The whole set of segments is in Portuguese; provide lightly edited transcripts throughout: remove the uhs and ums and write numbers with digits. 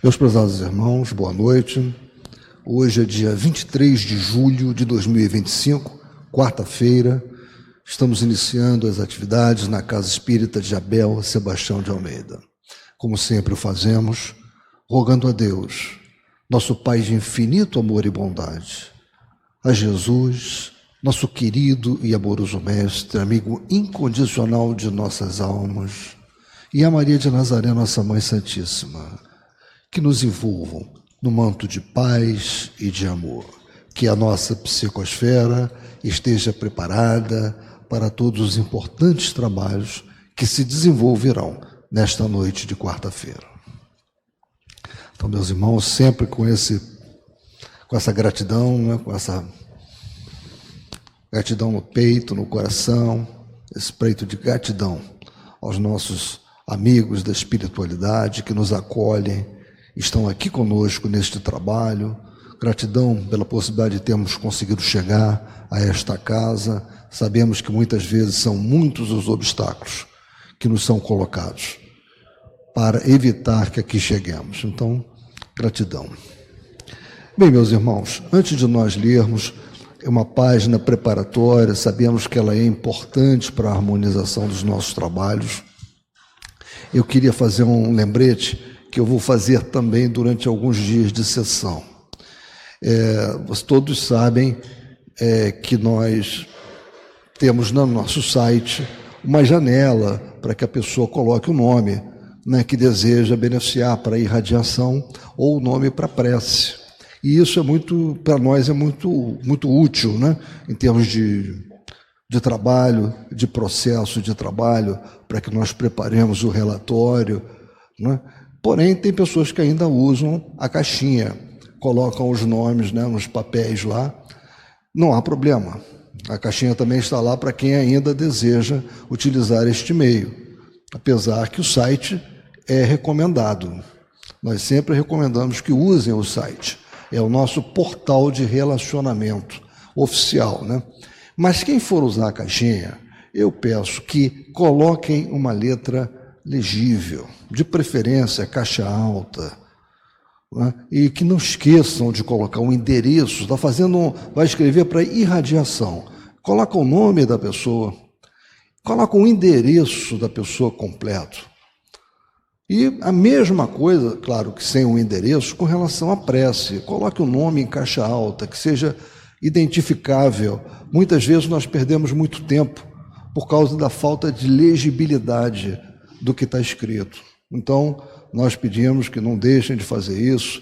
Meus prezados irmãos, boa noite. Hoje é dia 23 de julho de 2025, quarta-feira. Estamos iniciando as atividades na Casa Espírita de Abel Sebastião de Almeida. Como sempre o fazemos, rogando a Deus, nosso Pai de infinito amor e bondade, a Jesus, nosso querido e amoroso Mestre, amigo incondicional de nossas almas, e a Maria de Nazaré, nossa Mãe Santíssima, que nos envolvam no manto de paz e de amor, que a nossa psicosfera esteja preparada para todos os importantes trabalhos que se desenvolverão nesta noite de quarta-feira. Então, meus irmãos, sempre com essa gratidão, né, com essa gratidão no peito, no coração, esse peito de gratidão aos nossos amigos da espiritualidade que nos acolhem, estão aqui conosco neste trabalho. Gratidão pela possibilidade de termos conseguido chegar a esta casa. Sabemos que muitas vezes são muitos os obstáculos que nos são colocados para evitar que aqui cheguemos. Então, gratidão. Bem, meus irmãos, antes de nós lermos uma página preparatória, sabemos que ela é importante para a harmonização dos nossos trabalhos. Eu queria fazer um lembrete que eu vou fazer também durante alguns dias de sessão. Todos sabem que nós temos no nosso site uma janela para que a pessoa coloque o nome, né, que deseja beneficiar para a irradiação ou o nome para a prece. E isso para nós é muito útil, né, em termos de trabalho, de processo de trabalho, para que nós preparemos o relatório, né? Porém, tem pessoas que ainda usam a caixinha, colocam os nomes, né, nos papéis lá. Não há problema. A caixinha também está lá para quem ainda deseja utilizar este meio, apesar que o site é recomendado. Nós sempre recomendamos que usem o site. É o nosso portal de relacionamento oficial, né? Mas quem for usar a caixinha, eu peço que coloquem uma letra legível, de preferência caixa alta, né? E que não esqueçam de colocar um endereço. Vai escrever para irradiação, coloca o nome da pessoa, coloca o endereço da pessoa completo. E a mesma coisa, claro que sem um endereço, com relação à prece, coloque o nome em caixa alta, que seja identificável. Muitas vezes nós perdemos muito tempo por causa da falta de legibilidade do que está escrito. Então, nós pedimos que não deixem de fazer isso,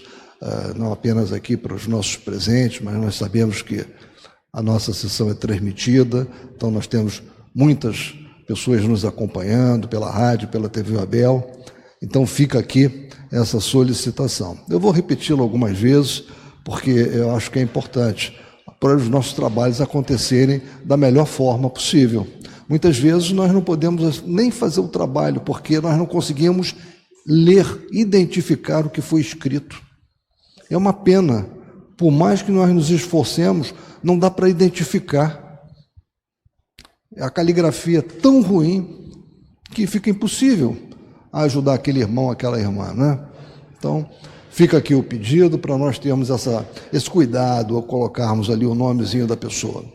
não apenas aqui para os nossos presentes, mas nós sabemos que a nossa sessão é transmitida, então nós temos muitas pessoas nos acompanhando pela rádio, pela TV Abel, então fica aqui essa solicitação. Eu vou repeti-lo algumas vezes, porque eu acho que é importante para os nossos trabalhos acontecerem da melhor forma possível. Muitas vezes nós não podemos nem fazer o trabalho, porque nós não conseguimos ler, identificar o que foi escrito. É uma pena. Por mais que nós nos esforcemos, não dá para identificar. A caligrafia é tão ruim que fica impossível ajudar aquele irmão, aquela irmã, né? Então, fica aqui o pedido para nós termos esse cuidado ao colocarmos ali o nomezinho da pessoa.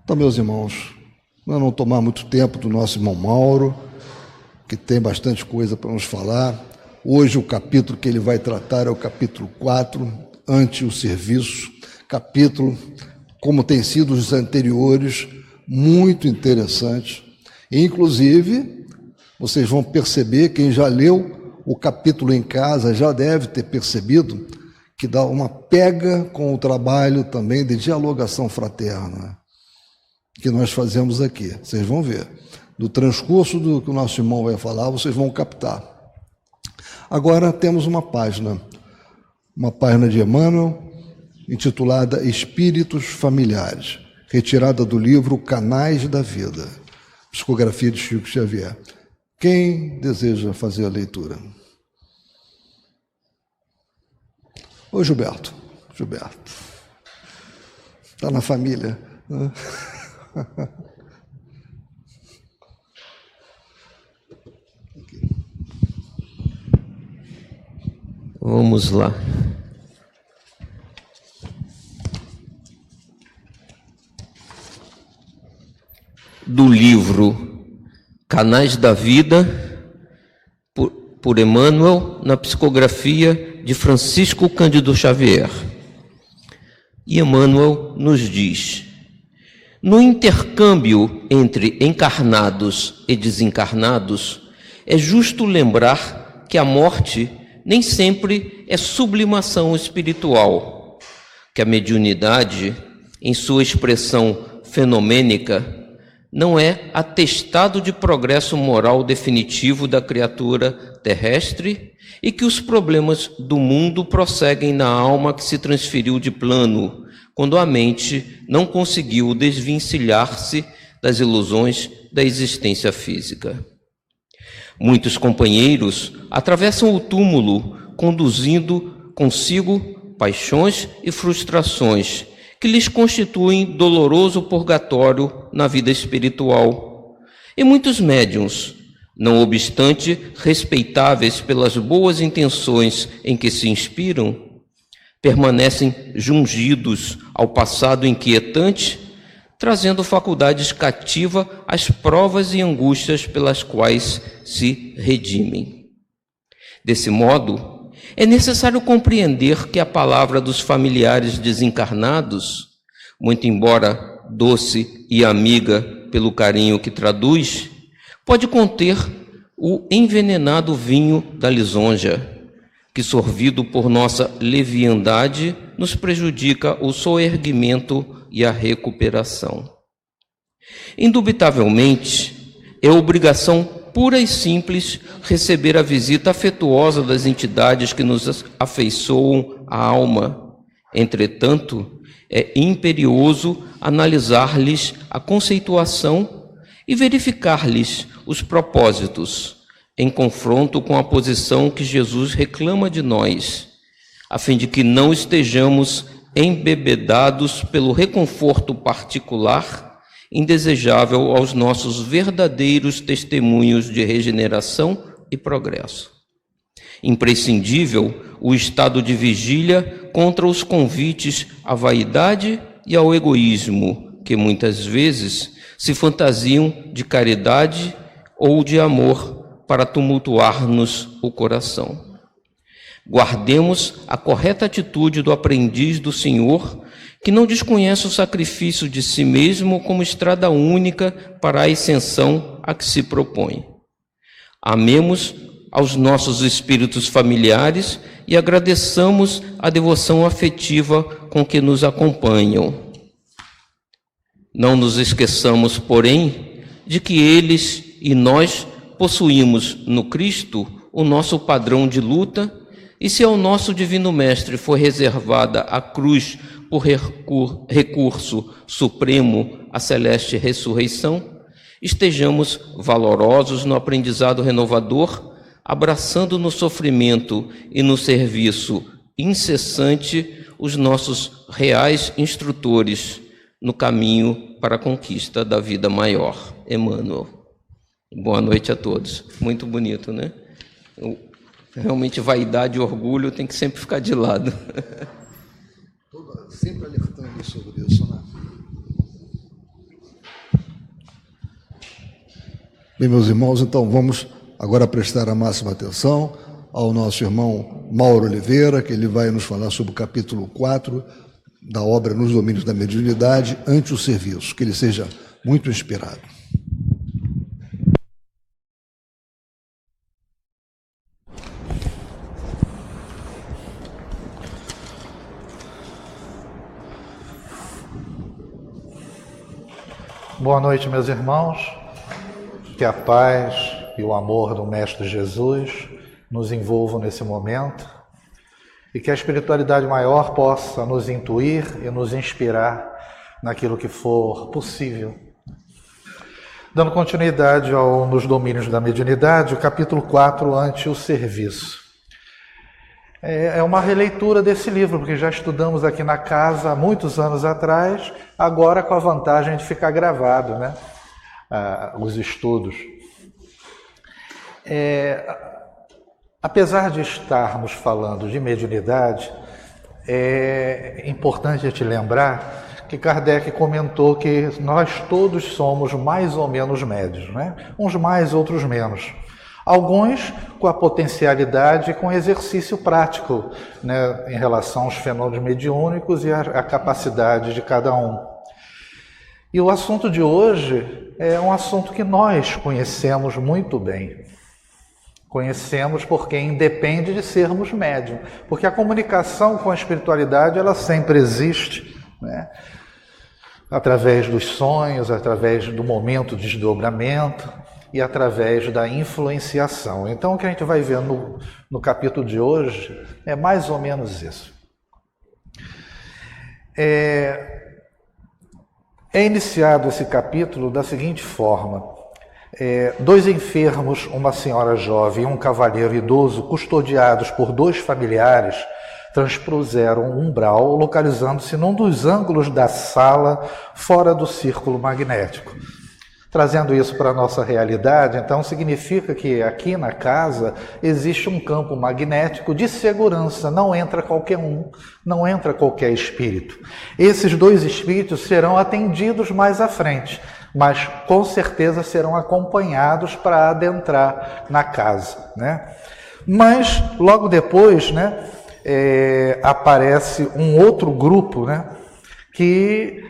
Então, meus irmãos, para não tomar muito tempo do nosso irmão Mauro, que tem bastante coisa para nos falar. Hoje o capítulo que ele vai tratar é o capítulo 4, ante o serviço. Capítulo, como tem sido os anteriores, muito interessante. Inclusive, vocês vão perceber, quem já leu o capítulo em casa já deve ter percebido que dá uma pega com o trabalho também de dialogação fraterna que nós fazemos aqui. Vocês vão ver. Do transcurso do que o nosso irmão vai falar, vocês vão captar. Agora temos uma página de Emmanuel, intitulada Espíritos Familiares, retirada do livro Canais da Vida, psicografia de Chico Xavier. Quem deseja fazer a leitura? Ô Gilberto, está na família, né? Vamos lá. Do livro Canais da Vida, por Emmanuel, na psicografia de Francisco Cândido Xavier. E Emmanuel nos diz: no intercâmbio entre encarnados e desencarnados, é justo lembrar que a morte nem sempre é sublimação espiritual, que a mediunidade, em sua expressão fenomênica, não é atestado de progresso moral definitivo da criatura terrestre e que os problemas do mundo prosseguem na alma que se transferiu de plano, quando a mente não conseguiu desvencilhar-se das ilusões da existência física. Muitos companheiros atravessam o túmulo, conduzindo consigo paixões e frustrações que lhes constituem doloroso purgatório na vida espiritual. E muitos médiuns, não obstante respeitáveis pelas boas intenções em que se inspiram, permanecem jungidos ao passado inquietante, trazendo faculdades cativa às provas e angústias pelas quais se redimem. Desse modo, é necessário compreender que a palavra dos familiares desencarnados, muito embora doce e amiga pelo carinho que traduz, pode conter o envenenado vinho da lisonja, que, sorvido por nossa leviandade, nos prejudica o soerguimento e a recuperação. Indubitavelmente, é obrigação pura e simples receber a visita afetuosa das entidades que nos afeiçoam a alma. Entretanto, é imperioso analisar-lhes a conceituação e verificar-lhes os propósitos, em confronto com a posição que Jesus reclama de nós, a fim de que não estejamos embebedados pelo reconforto particular, indesejável aos nossos verdadeiros testemunhos de regeneração e progresso. Imprescindível o estado de vigília contra os convites à vaidade e ao egoísmo, que muitas vezes se fantasiam de caridade ou de amor para tumultuar-nos o coração. Guardemos a correta atitude do aprendiz do Senhor, que não desconhece o sacrifício de si mesmo como estrada única para a ascensão a que se propõe. Amemos aos nossos espíritos familiares e agradeçamos a devoção afetiva com que nos acompanham. Não nos esqueçamos, porém, de que eles e nós possuímos no Cristo o nosso padrão de luta, e se ao nosso Divino Mestre foi reservada a cruz por recurso supremo à celeste ressurreição, estejamos valorosos no aprendizado renovador, abraçando no sofrimento e no serviço incessante os nossos reais instrutores no caminho para a conquista da vida maior. Emmanuel. Boa noite a todos. Muito bonito, né? Realmente, vaidade e orgulho tem que sempre ficar de lado. Sempre alertando sobre isso, né? Bem, meus irmãos, então vamos agora prestar a máxima atenção ao nosso irmão Mauro Oliveira, que ele vai nos falar sobre o capítulo 4 da obra Nos Domínios da Mediunidade, Ante o Serviço. Que ele seja muito inspirado. Boa noite, meus irmãos. Que a paz e o amor do Mestre Jesus nos envolvam nesse momento e que a espiritualidade maior possa nos intuir e nos inspirar naquilo que for possível. Dando continuidade nos Domínios da Mediunidade, o capítulo 4, Ante o Serviço. É uma releitura desse livro, porque já estudamos aqui na casa há muitos anos atrás, agora com a vantagem de ficar gravado, né? Os estudos. apesar de estarmos falando de mediunidade, é importante te lembrar que Kardec comentou que nós todos somos mais ou menos médios, né? Uns mais, outros menos. Alguns com a potencialidade e com exercício prático, né, em relação aos fenômenos mediúnicos e a capacidade de cada um. E o assunto de hoje é um assunto que nós conhecemos muito bem. Conhecemos porque independe de sermos médium, porque a comunicação com a espiritualidade ela sempre existe, né? Através dos sonhos, através do momento de desdobramento e através da influenciação. Então, o que a gente vai ver no capítulo de hoje é mais ou menos isso. É iniciado esse capítulo da seguinte forma: dois enfermos, uma senhora jovem e um cavalheiro idoso, custodiados por dois familiares, transpuseram um umbral, localizando-se num dos ângulos da sala, fora do círculo magnético. Trazendo isso para a nossa realidade, então, significa que aqui na casa existe um campo magnético de segurança, não entra qualquer um, não entra qualquer espírito. Esses dois espíritos serão atendidos mais à frente, mas com certeza serão acompanhados para adentrar na casa, né? Mas, logo depois, né, aparece um outro grupo, né, que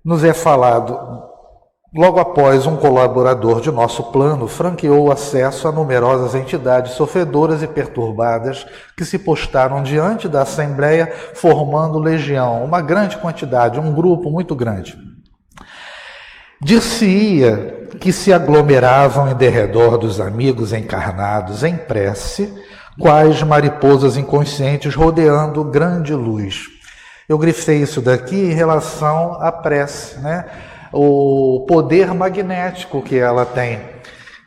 nos é falado logo após um colaborador de nosso plano franqueou o acesso a numerosas entidades sofredoras e perturbadas que se postaram diante da Assembleia, formando legião, uma grande quantidade, um grupo muito grande. Dir-se-ia que se aglomeravam em derredor dos amigos encarnados em prece, quais mariposas inconscientes rodeando grande luz. Eu grifei isso daqui em relação à prece, né? O poder magnético que ela tem.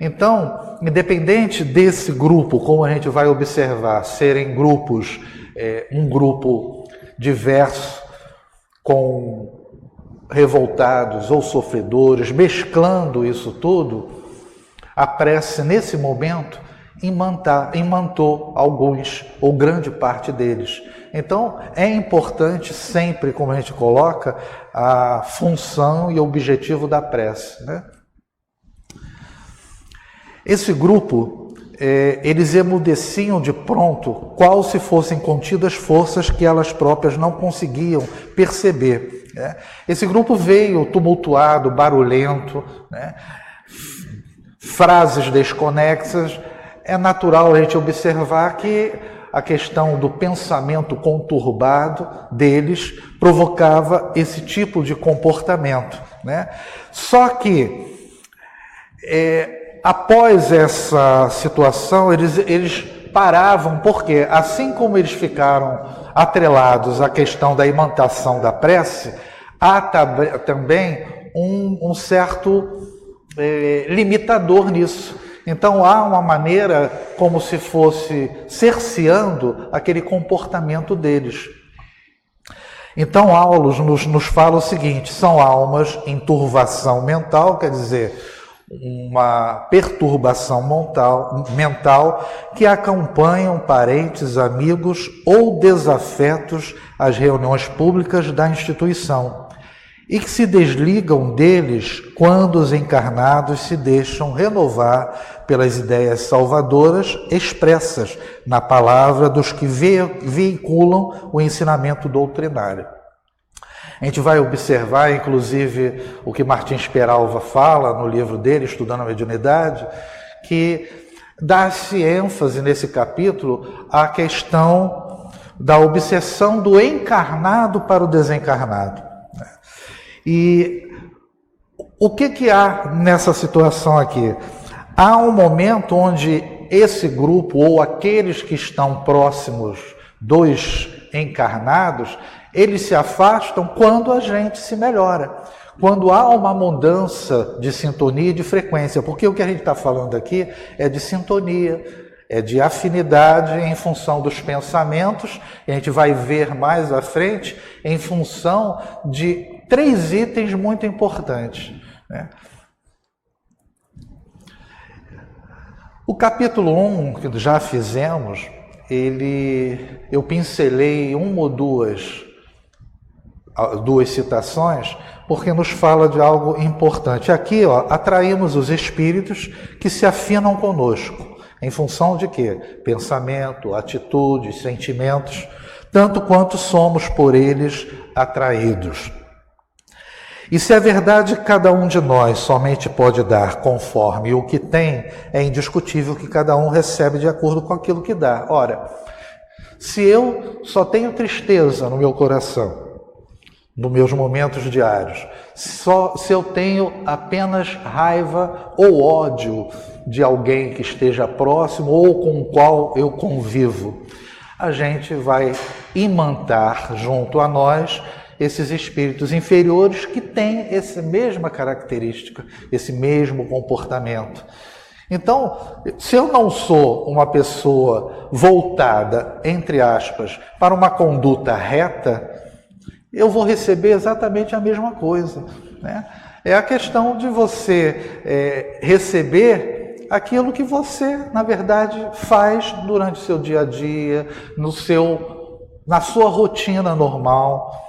Então, independente desse grupo, como a gente vai observar, serem grupos, um grupo diverso, com revoltados ou sofredores, mesclando isso tudo, a prece, nesse momento, imantou alguns, ou grande parte deles. Então, é importante sempre, como a gente coloca, a função e o objetivo da prece, né? Esse grupo, eles emudeciam de pronto, qual se fossem contidas forças que elas próprias não conseguiam perceber, né? Esse grupo veio tumultuado, barulhento, né? Frases desconexas. É natural a gente observar que a questão do pensamento conturbado deles provocava esse tipo de comportamento, né? Só que, após essa situação, eles paravam, porque assim como eles ficaram atrelados à questão da imantação da prece, há também um certo limitador nisso. Então há uma maneira como se fosse cerceando aquele comportamento deles. Então Aulos nos fala o seguinte: são almas em turvação mental, quer dizer, uma perturbação mental que acompanham parentes, amigos ou desafetos às reuniões públicas da instituição e que se desligam deles quando os encarnados se deixam renovar pelas ideias salvadoras expressas na palavra dos que veiculam o ensinamento doutrinário. A gente vai observar, inclusive, o que Martins Peralva fala no livro dele, Estudando a Mediunidade, que dá-se ênfase nesse capítulo à questão da obsessão do encarnado para o desencarnado. E o que há nessa situação aqui? Há um momento onde esse grupo, ou aqueles que estão próximos dos encarnados, eles se afastam quando a gente se melhora, quando há uma mudança de sintonia e de frequência, porque o que a gente está falando aqui é de sintonia, é de afinidade em função dos pensamentos, e a gente vai ver mais à frente, em função de 3 itens muito importantes, né? O capítulo 1, que já fizemos, eu pincelei uma ou duas citações, porque nos fala de algo importante. Aqui, atraímos os espíritos que se afinam conosco. Em função de quê? Pensamento, atitudes, sentimentos, tanto quanto somos por eles atraídos. E se é verdade que cada um de nós somente pode dar conforme o que tem, é indiscutível que cada um recebe de acordo com aquilo que dá. Ora, se eu só tenho tristeza no meu coração, nos meus momentos diários, se eu tenho apenas raiva ou ódio de alguém que esteja próximo ou com o qual eu convivo, a gente vai imantar junto a nós esses espíritos inferiores que têm essa mesma característica, esse mesmo comportamento. Então, se eu não sou uma pessoa voltada, entre aspas, para uma conduta reta, eu vou receber exatamente a mesma coisa, né? É a questão de você receber aquilo que você, na verdade, faz durante o seu dia a dia, na sua rotina normal.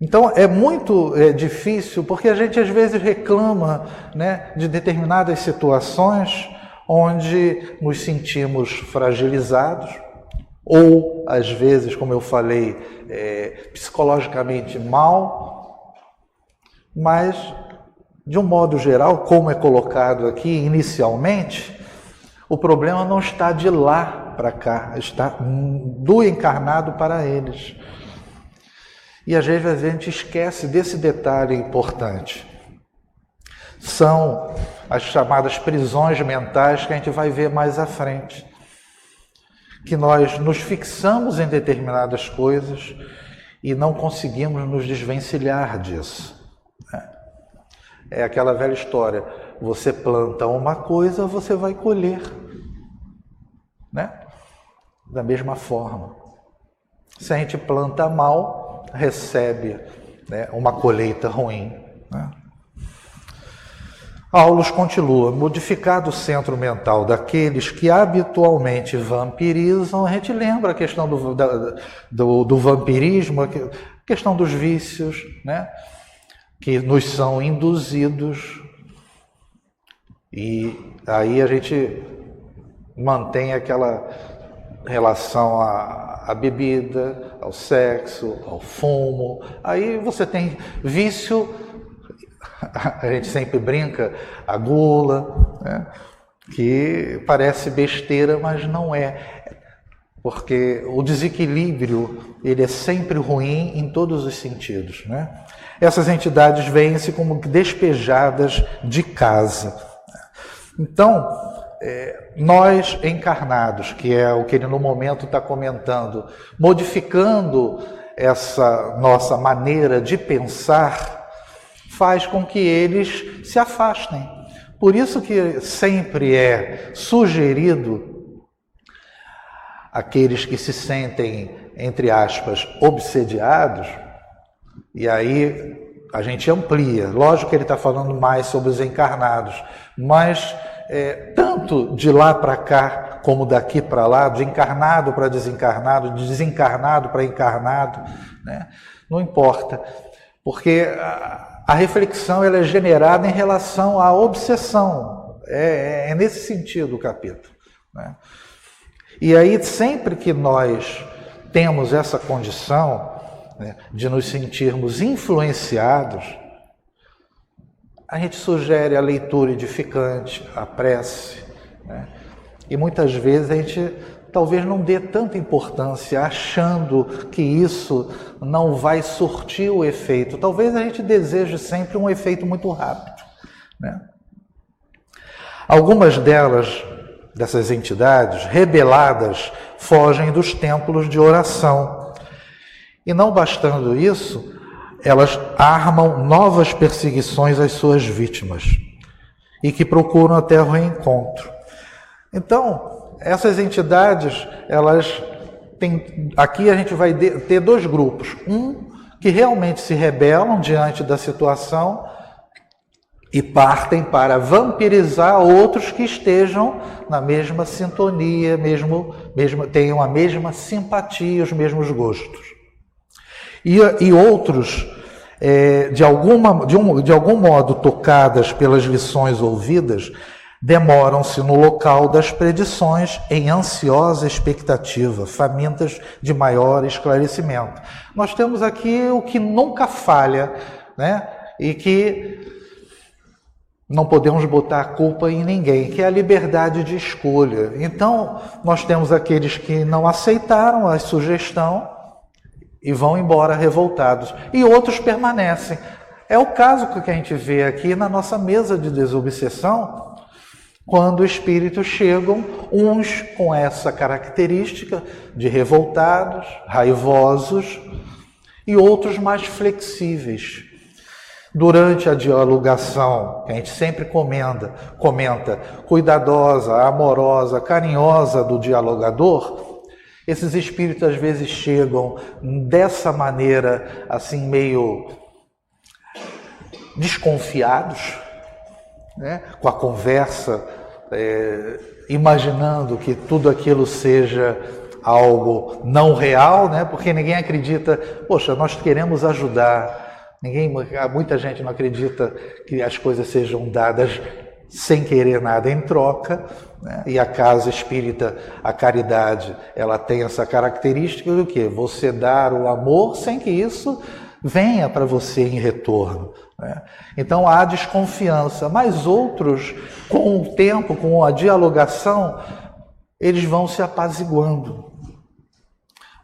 Então, é muito difícil, porque a gente às vezes reclama, né, de determinadas situações onde nos sentimos fragilizados, ou, às vezes, como eu falei, psicologicamente mal, mas, de um modo geral, como é colocado aqui inicialmente, o problema não está de lá para cá, está do encarnado para eles. E, às vezes, a gente esquece desse detalhe importante. São as chamadas prisões mentais que a gente vai ver mais à frente. Que nós nos fixamos em determinadas coisas e não conseguimos nos desvencilhar disso. É aquela velha história, você planta uma coisa, você vai colher, né? Da mesma forma. Se a gente planta mal, recebe, né, uma colheita ruim, né? Aulus continua, modificado o centro mental daqueles que habitualmente vampirizam, a gente lembra a questão do vampirismo, a questão dos vícios, né, que nos são induzidos, e aí a gente mantém aquela relação à bebida, ao sexo, ao fumo, aí você tem vício. A gente sempre brinca, a gula, né? Que parece besteira, mas não é. Porque o desequilíbrio, ele é sempre ruim em todos os sentidos, né? Essas entidades vêm-se como despejadas de casa. Então, nós encarnados, que é o que ele no momento está comentando, modificando essa nossa maneira de pensar, faz com que eles se afastem. Por isso que sempre é sugerido aqueles que se sentem, entre aspas, obsediados, e aí a gente amplia. Lógico que ele está falando mais sobre os encarnados, mas tanto de lá para cá, como daqui para lá, de encarnado para desencarnado, de desencarnado para encarnado, né? Não importa, porque a reflexão ela é generada em relação à obsessão. É nesse sentido o capítulo, né? E aí, sempre que nós temos essa condição, né, de nos sentirmos influenciados, a gente sugere a leitura edificante, a prece, né? E muitas vezes a gente talvez não dê tanta importância, achando que isso não vai surtir o efeito. Talvez a gente deseje sempre um efeito muito rápido, né? Algumas dessas entidades rebeladas fogem dos templos de oração. E não bastando isso, elas armam novas perseguições às suas vítimas e que procuram até o reencontro. Então, essas entidades, elas têm... Aqui a gente vai ter dois grupos. Um que realmente se rebelam diante da situação, e partem para vampirizar outros que estejam na mesma sintonia, tenham a mesma simpatia, os mesmos gostos. E outros, de algum modo tocadas pelas lições ouvidas, demoram-se no local das predições em ansiosa expectativa, famintas de maior esclarecimento. Nós temos aqui o que nunca falha, né? E que não podemos botar a culpa em ninguém, que é a liberdade de escolha. Então, nós temos aqueles que não aceitaram a sugestão e vão embora revoltados, e outros permanecem. É o caso que a gente vê aqui na nossa mesa de desobsessão, quando espíritos chegam, uns com essa característica de revoltados, raivosos, e outros mais flexíveis. Durante a dialogação, que a gente sempre comenta, cuidadosa, amorosa, carinhosa do dialogador, esses espíritos às vezes chegam dessa maneira, assim, meio desconfiados, né? Com a conversa, imaginando que tudo aquilo seja algo não real, né? Porque ninguém acredita, poxa, nós queremos ajudar. Muita gente não acredita que as coisas sejam dadas sem querer nada em troca, né? E a casa espírita, a caridade, ela tem essa característica do quê? Você dar o amor sem que isso venha para você em retorno, né? Então há desconfiança, mas outros, com o tempo, com a dialogação, eles vão se apaziguando,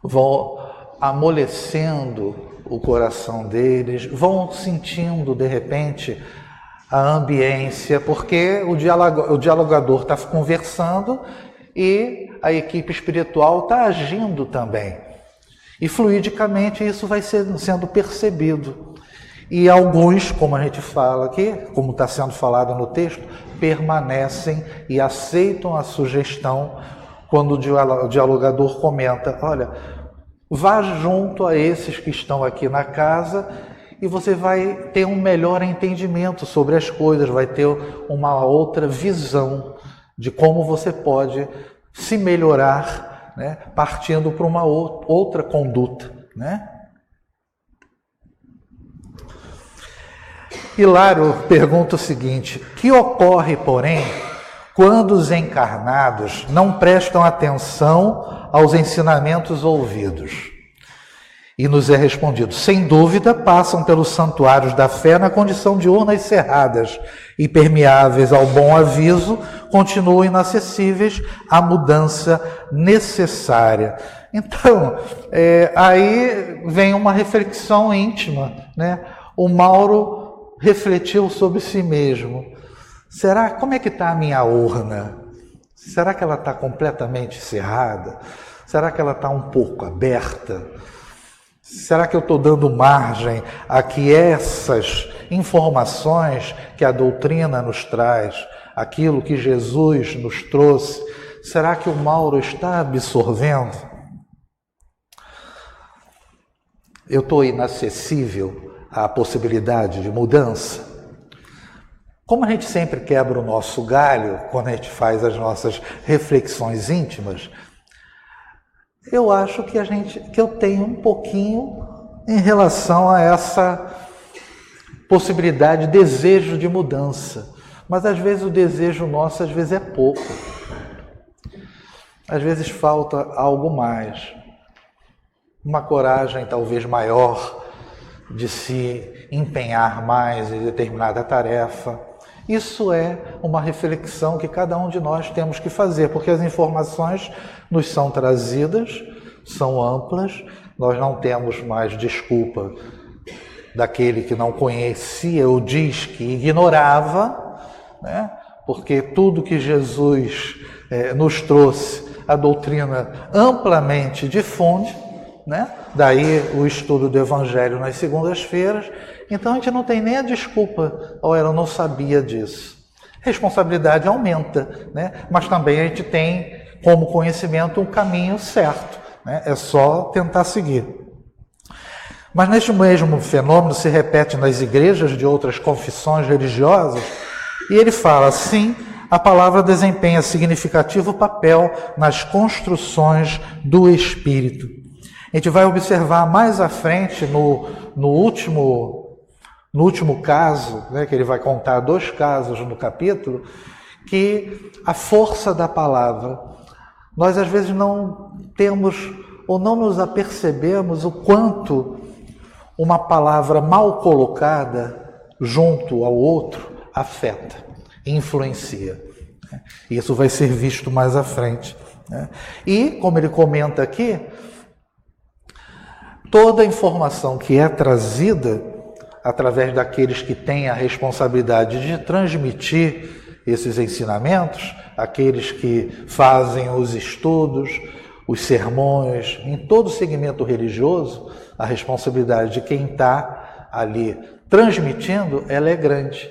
vão amolecendo o coração deles, vão sentindo de repente a ambiência, porque o dialogador está conversando e a equipe espiritual está agindo também. E fluidicamente isso vai sendo percebido. E alguns, como a gente fala aqui, como está sendo falado no texto, permanecem e aceitam a sugestão quando o dialogador comenta, olha, vá junto a esses que estão aqui na casa e você vai ter um melhor entendimento sobre as coisas, vai ter uma outra visão de como você pode se melhorar, né, partindo para uma outra conduta, né? Hilário pergunta o seguinte: que ocorre, porém, quando os encarnados não prestam atenção aos ensinamentos ouvidos? E nos é respondido: sem dúvida, passam pelos santuários da fé na condição de urnas cerradas, impermeáveis ao bom aviso, continuam inacessíveis à mudança necessária. Então, aí vem uma reflexão íntima, né? O Mauro refletiu sobre si mesmo. Como é que está a minha urna? Será que ela está completamente cerrada? Será que ela está um pouco aberta? Será que eu estou dando margem a que essas informações que a doutrina nos traz, aquilo que Jesus nos trouxe, será que o Mauro está absorvendo? Eu estou inacessível à possibilidade de mudança? Como a gente sempre quebra o nosso galho quando a gente faz as nossas reflexões íntimas, eu acho que eu tenho um pouquinho em relação a essa possibilidade, desejo de mudança. Mas às vezes o desejo nosso é pouco. Às vezes falta algo mais. Uma coragem talvez maior de se empenhar mais em determinada tarefa. Isso é uma reflexão que cada um de nós temos que fazer, porque as informações nos são trazidas, são amplas, nós não temos mais desculpa daquele que não conhecia ou diz que ignorava, né? Porque tudo que Jesus nos trouxe, a doutrina amplamente difunde, né? Daí o estudo do Evangelho nas segundas-feiras. Então a gente não tem nem a desculpa, eu não sabia disso. Responsabilidade aumenta, né? Mas também a gente tem como conhecimento um caminho certo, né? É só tentar seguir. Mas neste mesmo fenômeno se repete nas igrejas de outras confissões religiosas, e ele fala assim: a palavra desempenha significativo papel nas construções do espírito. A gente vai observar mais à frente, no último caso, né, que ele vai contar 2 casos no capítulo, que a força da palavra, nós às vezes não temos ou não nos apercebemos o quanto uma palavra mal colocada junto ao outro afeta, influencia. Isso vai ser visto mais à frente. E, como ele comenta aqui, toda a informação que é trazida através daqueles que têm a responsabilidade de transmitir esses ensinamentos, aqueles que fazem os estudos, os sermões, em todo segmento religioso, a responsabilidade de quem está ali transmitindo, ela é grande.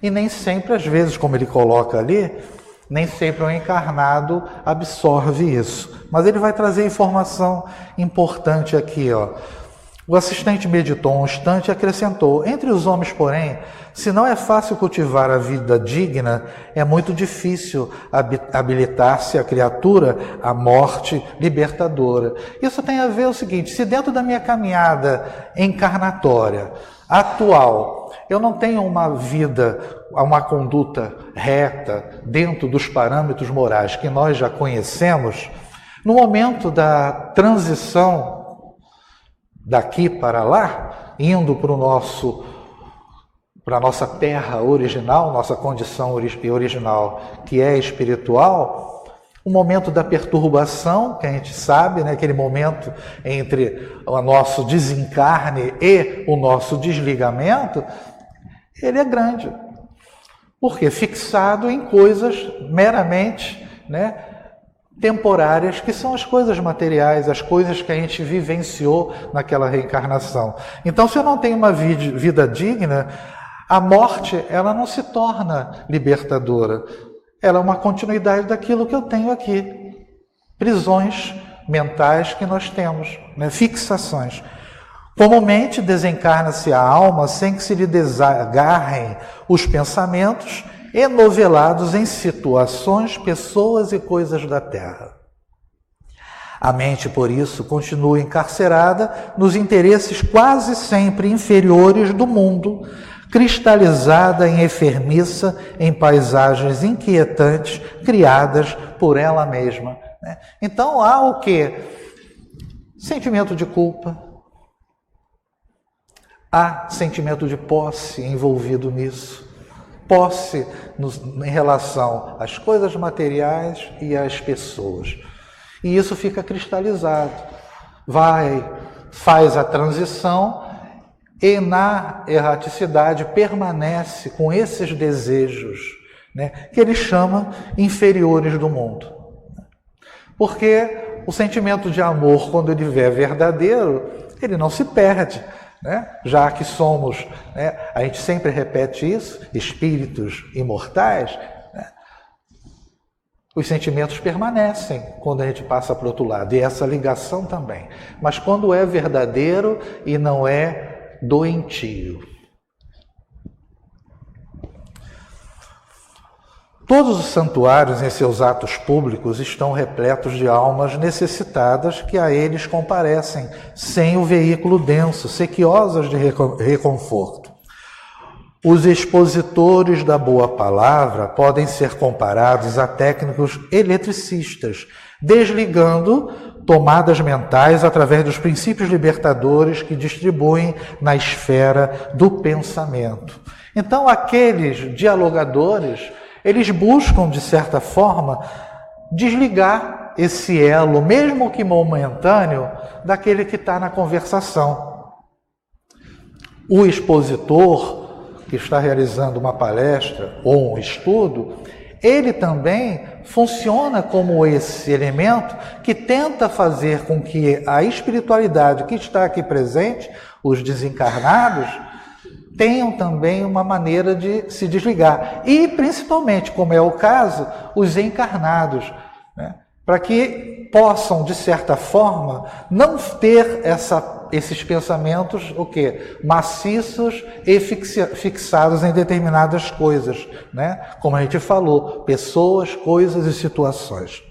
E nem sempre, às vezes, como ele coloca ali, nem sempre o encarnado absorve isso. Mas ele vai trazer informação importante aqui, ó. O assistente meditou um instante e acrescentou: entre os homens, porém, se não é fácil cultivar a vida digna, é muito difícil habilitar-se a criatura à morte libertadora. Isso tem a ver o seguinte: se dentro da minha caminhada encarnatória atual eu não tenho uma vida, uma conduta reta dentro dos parâmetros morais que nós já conhecemos, no momento da transição daqui para lá, indo para a nossa terra original, nossa condição original, que é espiritual, o momento da perturbação, que a gente sabe, né, aquele momento entre o nosso desencarne e o nosso desligamento, ele é grande. Porque fixado em coisas meramente, né, temporárias, que são as coisas materiais, as coisas que a gente vivenciou naquela reencarnação. Então, se eu não tenho uma vida digna, a morte, ela não se torna libertadora. Ela é uma continuidade daquilo que eu tenho aqui. Prisões mentais que nós temos, né? Fixações. Comumente desencarna-se a alma sem que se lhe desagarrem os pensamentos enovelados em situações, pessoas e coisas da terra. A mente, por isso, continua encarcerada nos interesses quase sempre inferiores do mundo, cristalizada em enfermiça em paisagens inquietantes criadas por ela mesma. Então há o quê? Sentimento de culpa. Há sentimento de posse envolvido nisso. Posse em relação às coisas materiais e às pessoas. E isso fica cristalizado. Faz a transição e na erraticidade permanece com esses desejos, né, que ele chama inferiores do mundo. Porque o sentimento de amor, quando ele é verdadeiro, ele não se perde. Né? Já que somos, né, a gente sempre repete isso, espíritos imortais, né? Os sentimentos permanecem quando a gente passa para o outro lado, e essa ligação também. Mas quando é verdadeiro e não é doentio. Todos os santuários em seus atos públicos estão repletos de almas necessitadas que a eles comparecem, sem o veículo denso, sequiosas de reconforto. Os expositores da boa palavra podem ser comparados a técnicos eletricistas, desligando tomadas mentais através dos princípios libertadores que distribuem na esfera do pensamento. Então, aqueles dialogadores, eles buscam, de certa forma, desligar esse elo, mesmo que momentâneo, daquele que está na conversação. O expositor, que está realizando uma palestra ou um estudo, ele também funciona como esse elemento que tenta fazer com que a espiritualidade que está aqui presente, os desencarnados, tenham também uma maneira de se desligar. E, principalmente, como é o caso, os encarnados, né, para que possam, de certa forma, não ter esses pensamentos maciços e fixados em determinadas coisas, né? Como a gente falou, pessoas, coisas e situações.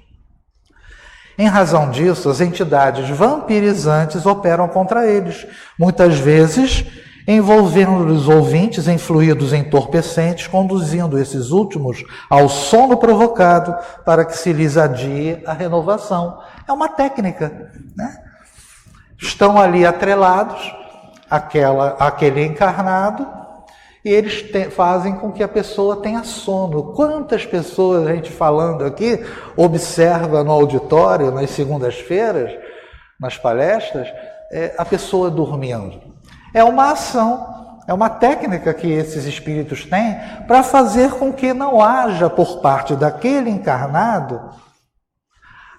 Em razão disso, as entidades vampirizantes operam contra eles, muitas vezes envolvendo os ouvintes em fluidos entorpecentes, conduzindo esses últimos ao sono provocado para que se lhes adie a renovação. É uma técnica, né? Estão ali atrelados àquele encarnado e eles fazem com que a pessoa tenha sono. Quantas pessoas, a gente falando aqui, observa no auditório, nas segundas-feiras, nas palestras, a pessoa dormindo. É uma ação, é uma técnica que esses espíritos têm para fazer com que não haja por parte daquele encarnado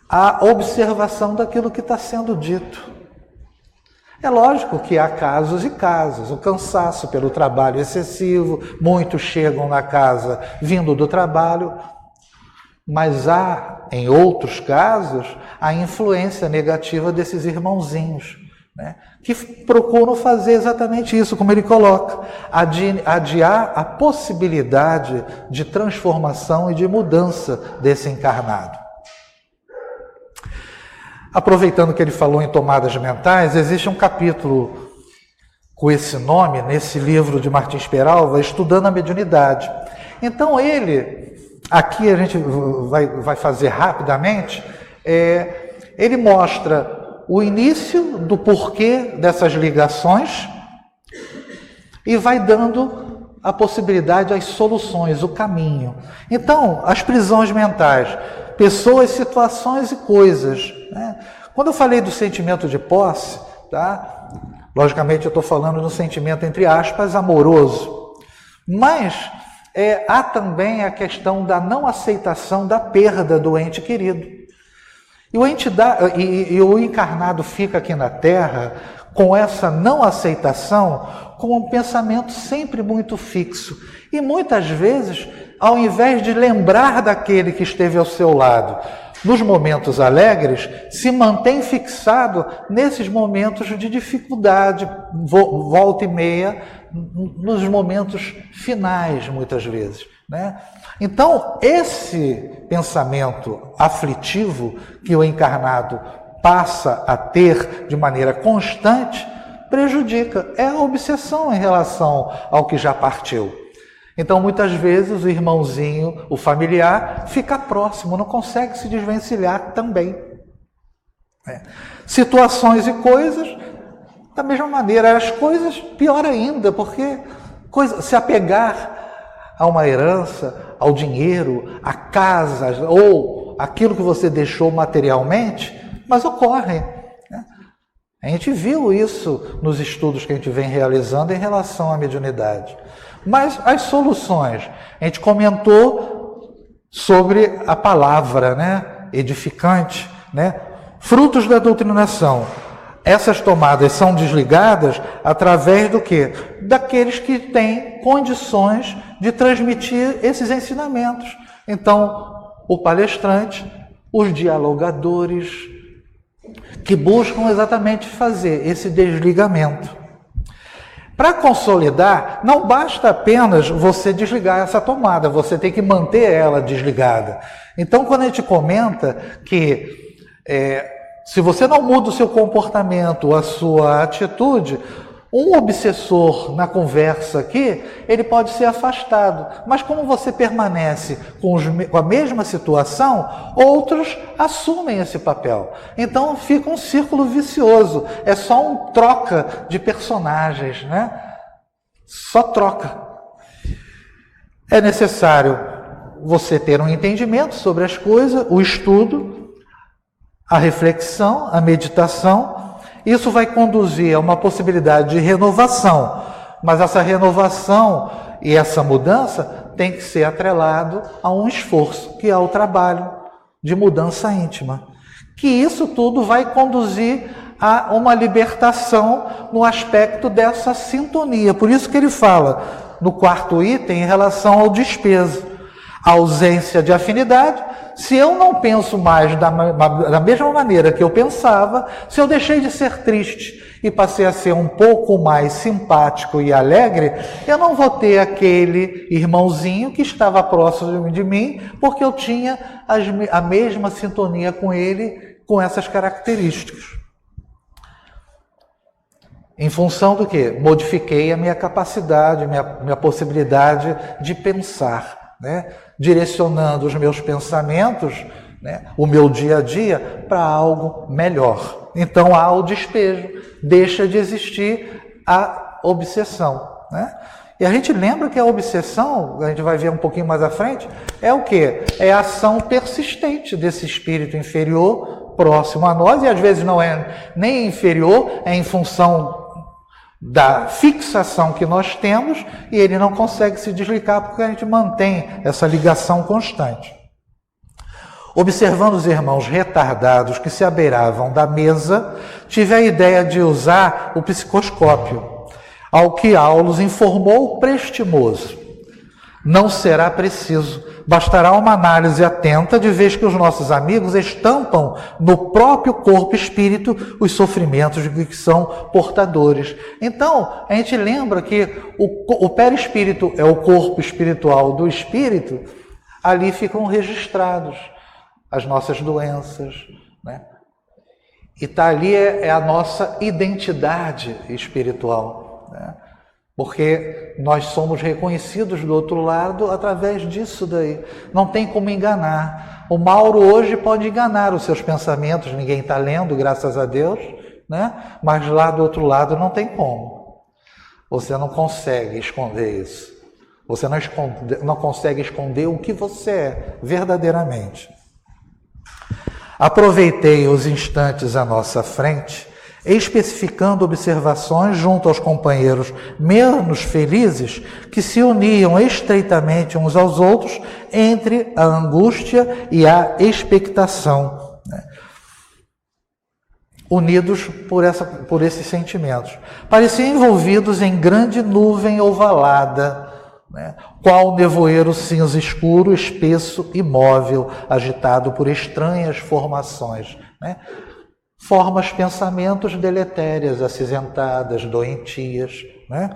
a observação daquilo que está sendo dito. É lógico que há casos e casos, o cansaço pelo trabalho excessivo, muitos chegam na casa vindo do trabalho, mas há, em outros casos, a influência negativa desses irmãozinhos, né, que procuram fazer exatamente isso, como ele coloca, adiar a possibilidade de transformação e de mudança desse encarnado. Aproveitando que ele falou em tomadas mentais, existe um capítulo com esse nome, nesse livro de Martins Peralva, Estudando a Mediunidade. Então aqui a gente vai fazer rapidamente, ele mostra o início do porquê dessas ligações e vai dando a possibilidade, as soluções, o caminho. Então, as prisões mentais, pessoas, situações e coisas, né? Quando eu falei do sentimento de posse, tá? Logicamente eu estou falando do sentimento, entre aspas, amoroso. Mas há também a questão da não aceitação da perda do ente querido. E o encarnado fica aqui na Terra com essa não aceitação, com um pensamento sempre muito fixo. E muitas vezes, ao invés de lembrar daquele que esteve ao seu lado nos momentos alegres, se mantém fixado nesses momentos de dificuldade, volta e meia, nos momentos finais, muitas vezes, né? Então, esse pensamento aflitivo que o encarnado passa a ter de maneira constante, prejudica, é a obsessão em relação ao que já partiu. Então, muitas vezes, o irmãozinho, o familiar, fica próximo, não consegue se desvencilhar também. Situações e coisas, da mesma maneira, as coisas, pior ainda, porque se apegar a uma herança, ao dinheiro, a casa, ou aquilo que você deixou materialmente, mas ocorre. Né? A gente viu isso nos estudos que a gente vem realizando em relação à mediunidade. Mas as soluções, a gente comentou sobre a palavra, né, edificante, né, frutos da doutrinação. Essas tomadas são desligadas através do quê? Daqueles que têm condições de transmitir esses ensinamentos. Então, o palestrante, os dialogadores, que buscam exatamente fazer esse desligamento. Para consolidar, não basta apenas você desligar essa tomada, você tem que manter ela desligada. Então, quando a gente comenta que se você não muda o seu comportamento, a sua atitude, um obsessor na conversa aqui, ele pode ser afastado. Mas como você permanece com a mesma situação, outros assumem esse papel. Então fica um círculo vicioso. É só um troca de personagens, né? Só troca. É necessário você ter um entendimento sobre as coisas, o estudo, a reflexão, a meditação. Isso vai conduzir a uma possibilidade de renovação, mas essa renovação e essa mudança tem que ser atrelado a um esforço, que é o trabalho de mudança íntima. Que isso tudo vai conduzir a uma libertação no aspecto dessa sintonia. Por isso que ele fala no quarto item em relação ao despeso. A ausência de afinidade Se eu não penso mais da mesma maneira que eu pensava, se eu deixei de ser triste e passei a ser um pouco mais simpático e alegre, eu não vou ter aquele irmãozinho que estava próximo de mim, porque eu tinha a mesma sintonia com ele, com essas características. Em função do quê? Modifiquei a minha capacidade, minha possibilidade de pensar, né? Direcionando os meus pensamentos, né? O meu dia a dia, para algo melhor. Então há o despejo, deixa de existir a obsessão, né? E a gente lembra que a obsessão, a gente vai ver um pouquinho mais à frente, é o quê? É a ação persistente desse espírito inferior próximo a nós, e às vezes não é nem inferior, é em função da fixação que nós temos, e ele não consegue se desligar porque a gente mantém essa ligação constante. Observando os irmãos retardados que se abeiravam da mesa, tive a ideia de usar o psicoscópio, ao que Aulos informou prestimoso. Não será preciso, bastará uma análise atenta de vez que os nossos amigos estampam no próprio corpo espírito os sofrimentos de que são portadores. Então, a gente lembra que o perispírito é o corpo espiritual do espírito, ali ficam registrados as nossas doenças, né? E tá ali é a nossa identidade espiritual, né? Porque nós somos reconhecidos do outro lado através disso daí. Não tem como enganar. O Mauro hoje pode enganar os seus pensamentos, ninguém está lendo, graças a Deus, né? Mas lá do outro lado não tem como. Você não consegue esconder isso. Você não consegue esconder o que você é verdadeiramente. Aproveitei os instantes à nossa frente, especificando observações junto aos companheiros menos felizes que se uniam estreitamente uns aos outros entre a angústia e a expectação, né? Unidos por esses sentimentos. Pareciam envolvidos em grande nuvem ovalada, né? Qual nevoeiro cinza escuro, espesso, imóvel, agitado por estranhas formações, né? Formas pensamentos deletérias, acinzentadas, doentias, né?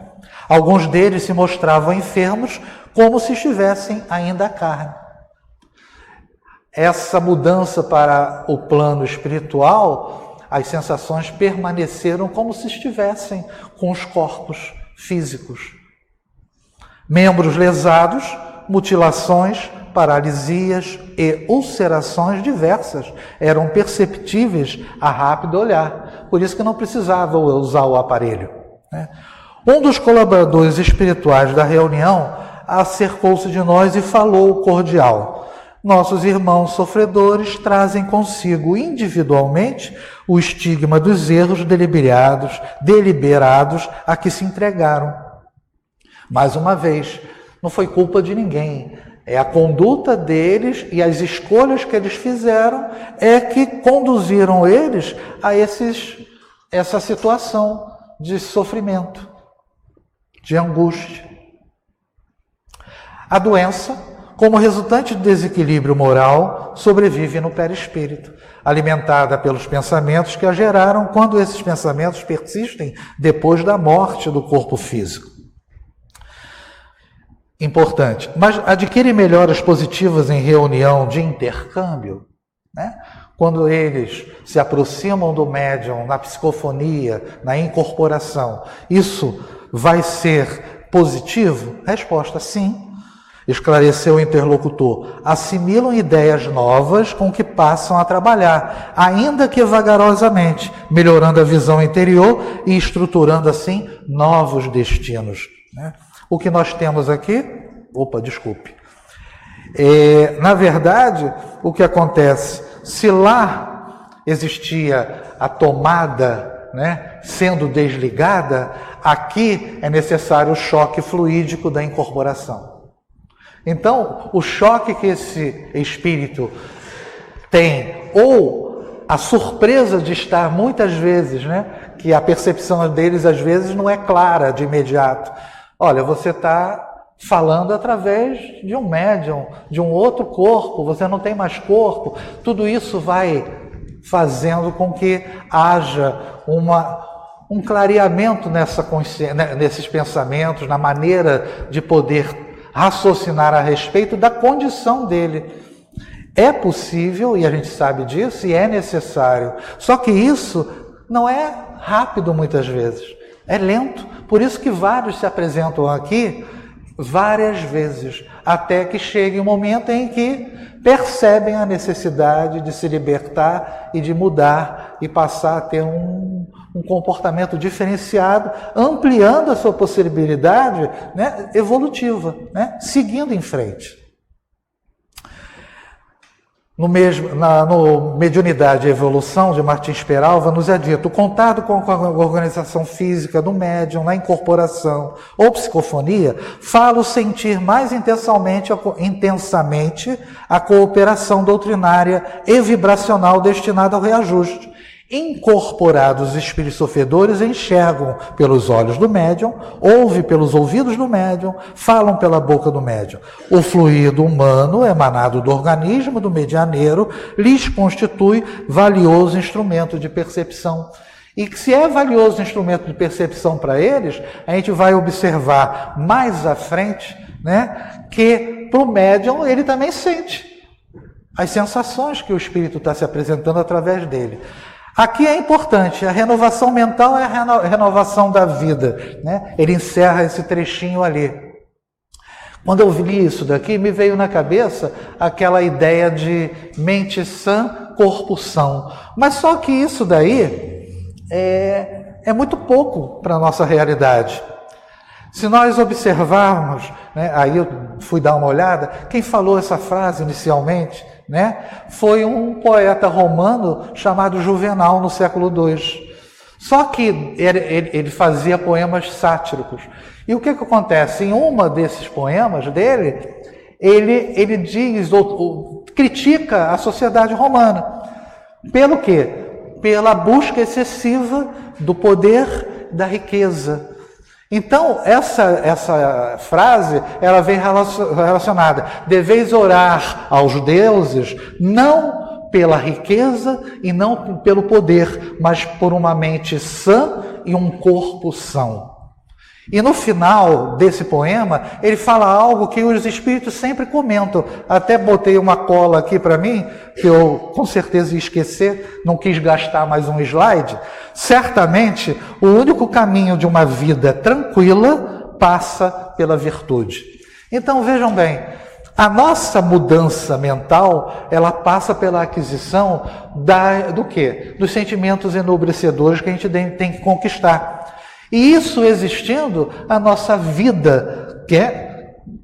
Alguns deles se mostravam enfermos como se estivessem ainda a carne. Essa mudança para o plano espiritual, as sensações permaneceram como se estivessem com os corpos físicos. Membros lesados, mutilações, paralisias e ulcerações diversas eram perceptíveis a rápido olhar. Por isso que não precisava usar o aparelho, né? Um dos colaboradores espirituais da reunião acercou-se de nós e falou cordial: nossos irmãos sofredores trazem consigo individualmente o estigma dos erros deliberados a que se entregaram. Mais uma vez, não foi culpa de ninguém. É a conduta deles e as escolhas que eles fizeram é que conduziram eles a essa situação de sofrimento, de angústia. A doença, como resultante de desequilíbrio moral, sobrevive no perispírito, alimentada pelos pensamentos que a geraram quando esses pensamentos persistem depois da morte do corpo físico. Importante, mas adquire melhoras positivas em reunião de intercâmbio, né? Quando eles se aproximam do médium na psicofonia, na incorporação, isso vai ser positivo? Resposta: sim. Esclareceu o interlocutor. Assimilam ideias novas com que passam a trabalhar, ainda que vagarosamente, melhorando a visão interior e estruturando assim novos destinos, né? O que nós temos aqui, na verdade, o que acontece, se lá existia a tomada, né, sendo desligada, aqui é necessário o choque fluídico da incorporação. Então, o choque que esse espírito tem, ou a surpresa de estar muitas vezes, né, que a percepção deles às vezes não é clara de imediato. Olha, você está falando através de um médium, de um outro corpo, você não tem mais corpo. Tudo isso vai fazendo com que haja um clareamento nesses pensamentos, na maneira de poder raciocinar a respeito da condição dele. É possível, e a gente sabe disso, e é necessário. Só que isso não é rápido muitas vezes, é lento. Por isso que vários se apresentam aqui várias vezes, até que chegue um momento em que percebem a necessidade de se libertar e de mudar e passar a ter um comportamento diferenciado, ampliando a sua possibilidade, né, evolutiva, né, seguindo em frente. No Mediunidade e Evolução, de Martins Peralva, nos é dito: o contato com a organização física do médium na incorporação ou psicofonia fala o sentir mais intensamente a cooperação doutrinária e vibracional destinada ao reajuste. Incorporados, os espíritos sofredores enxergam pelos olhos do médium, ouvem pelos ouvidos do médium, falam pela boca do médium. O fluido humano emanado do organismo do medianeiro lhes constitui valioso instrumento de percepção. E que se é valioso instrumento de percepção para eles, a gente vai observar mais à frente, né, que para o médium ele também sente as sensações que o espírito está se apresentando através dele. Aqui é importante, a renovação mental é a renovação da vida, né? Ele encerra esse trechinho ali. Quando eu li isso daqui, me veio na cabeça aquela ideia de mente sã, corpo são. Mas só que isso daí é muito pouco para a nossa realidade. Se nós observarmos, né, aí eu fui dar uma olhada, quem falou essa frase inicialmente, né, foi um poeta romano chamado Juvenal, no século II. Só que ele fazia poemas sátíricos. E o que acontece? Em uma desses poemas dele, ele diz, ou critica a sociedade romana. Pelo quê? Pela busca excessiva do poder, da riqueza. Então, essa frase, ela vem relacionada. Deveis orar aos deuses, não pela riqueza e não pelo poder, mas por uma mente sã e um corpo são. E no final desse poema, ele fala algo que os espíritos sempre comentam. Até botei uma cola aqui para mim, que eu com certeza ia esquecer, não quis gastar mais um slide. Certamente, o único caminho de uma vida tranquila passa pela virtude. Então, vejam bem, a nossa mudança mental, ela passa pela aquisição do quê? Dos sentimentos enobrecedores que a gente tem que conquistar. E isso existindo, a nossa vida,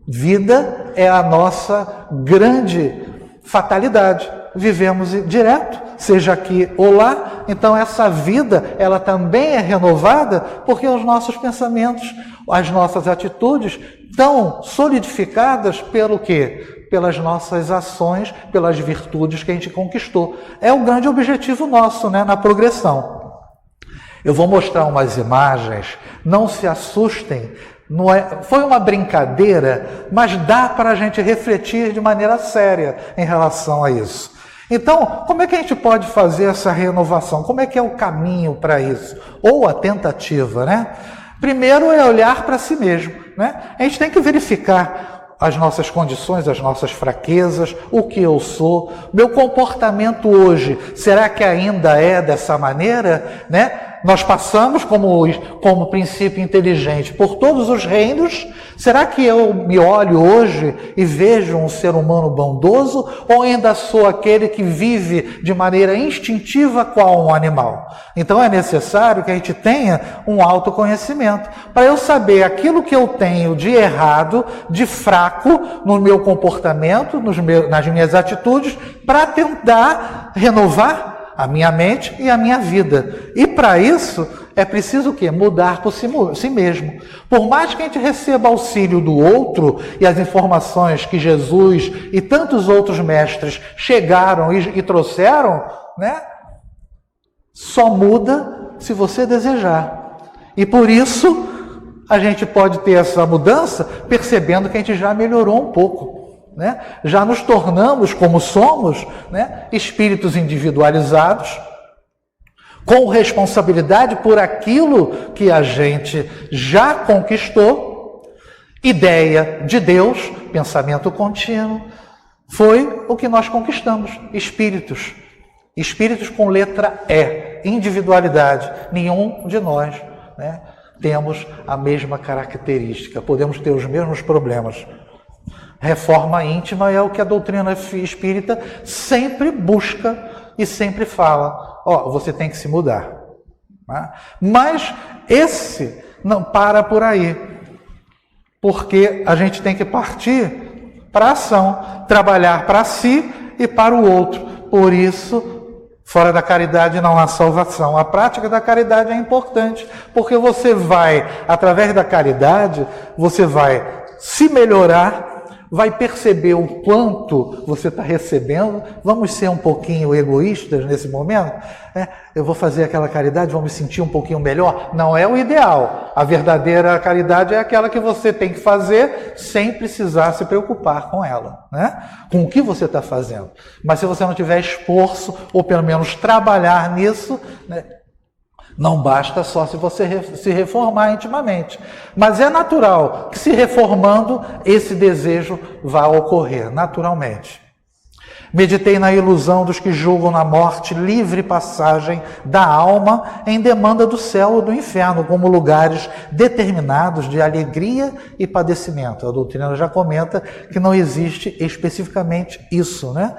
vida é a nossa grande fatalidade. Vivemos direto, seja aqui ou lá. Então essa vida, ela também é renovada porque os nossos pensamentos, as nossas atitudes estão solidificadas pelo quê? Pelas nossas ações, pelas virtudes que a gente conquistou. É o grande objetivo nosso, né, na progressão. Eu vou mostrar umas imagens, não se assustem, foi uma brincadeira, mas dá para a gente refletir de maneira séria em relação a isso. Então, como é que a gente pode fazer essa renovação? Como é que é o caminho para isso? Ou a tentativa, né? Primeiro é olhar para si mesmo, né? A gente tem que verificar as nossas condições, as nossas fraquezas, o que eu sou, meu comportamento hoje, será que ainda é dessa maneira, né? Nós passamos como princípio inteligente por todos os reinos. Será que eu me olho hoje e vejo um ser humano bondoso ou ainda sou aquele que vive de maneira instintiva qual um animal? Então é necessário que a gente tenha um autoconhecimento para eu saber aquilo que eu tenho de errado, de fraco no meu comportamento, nas minhas atitudes, para tentar renovar a minha mente e a minha vida. E para isso é preciso o quê? Mudar por si mesmo. Por mais que a gente receba auxílio do outro e as informações que Jesus e tantos outros mestres chegaram e trouxeram, né? Só muda se você desejar. E por isso a gente pode ter essa mudança percebendo que a gente já melhorou um pouco, né? Já nos tornamos, como somos, né? Espíritos individualizados, com responsabilidade por aquilo que a gente já conquistou, ideia de Deus, pensamento contínuo, foi o que nós conquistamos, espíritos. Espíritos com letra E, individualidade. Nenhum de nós, né, temos a mesma característica, podemos ter os mesmos problemas. Reforma íntima é o que a doutrina espírita sempre busca e sempre fala. Ó, você tem que se mudar. Né? Mas esse não para por aí, porque a gente tem que partir para a ação, trabalhar para si e para o outro. Por isso, fora da caridade não há salvação. A prática da caridade é importante, porque você vai, através da caridade, você vai se melhorar, vai perceber o quanto você está recebendo. Vamos ser um pouquinho egoístas nesse momento? Eu vou fazer aquela caridade, vou me sentir um pouquinho melhor? Não é o ideal. A verdadeira caridade é aquela que você tem que fazer sem precisar se preocupar com ela, né? Com o que você está fazendo. Mas se você não tiver esforço, ou pelo menos trabalhar nisso, né? Não basta só se você se reformar intimamente. Mas é natural que, se reformando, esse desejo vá ocorrer, naturalmente. Meditei na ilusão dos que julgam na morte livre passagem da alma em demanda do céu ou do inferno, como lugares determinados de alegria e padecimento. A doutrina já comenta que não existe especificamente isso, né?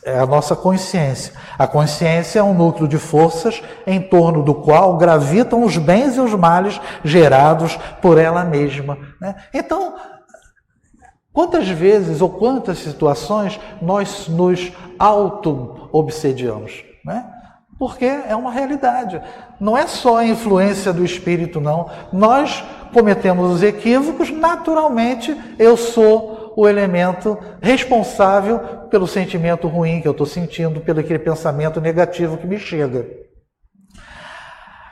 É a nossa consciência. A consciência é um núcleo de forças em torno do qual gravitam os bens e os males gerados por ela mesma, né? Então, quantas vezes ou quantas situações nós nos auto-obsediamos, né? Porque é uma realidade. Não é só a influência do espírito, não. Nós cometemos os equívocos, naturalmente eu sou o elemento responsável pelo sentimento ruim que eu estou sentindo, pelo aquele pensamento negativo que me chega.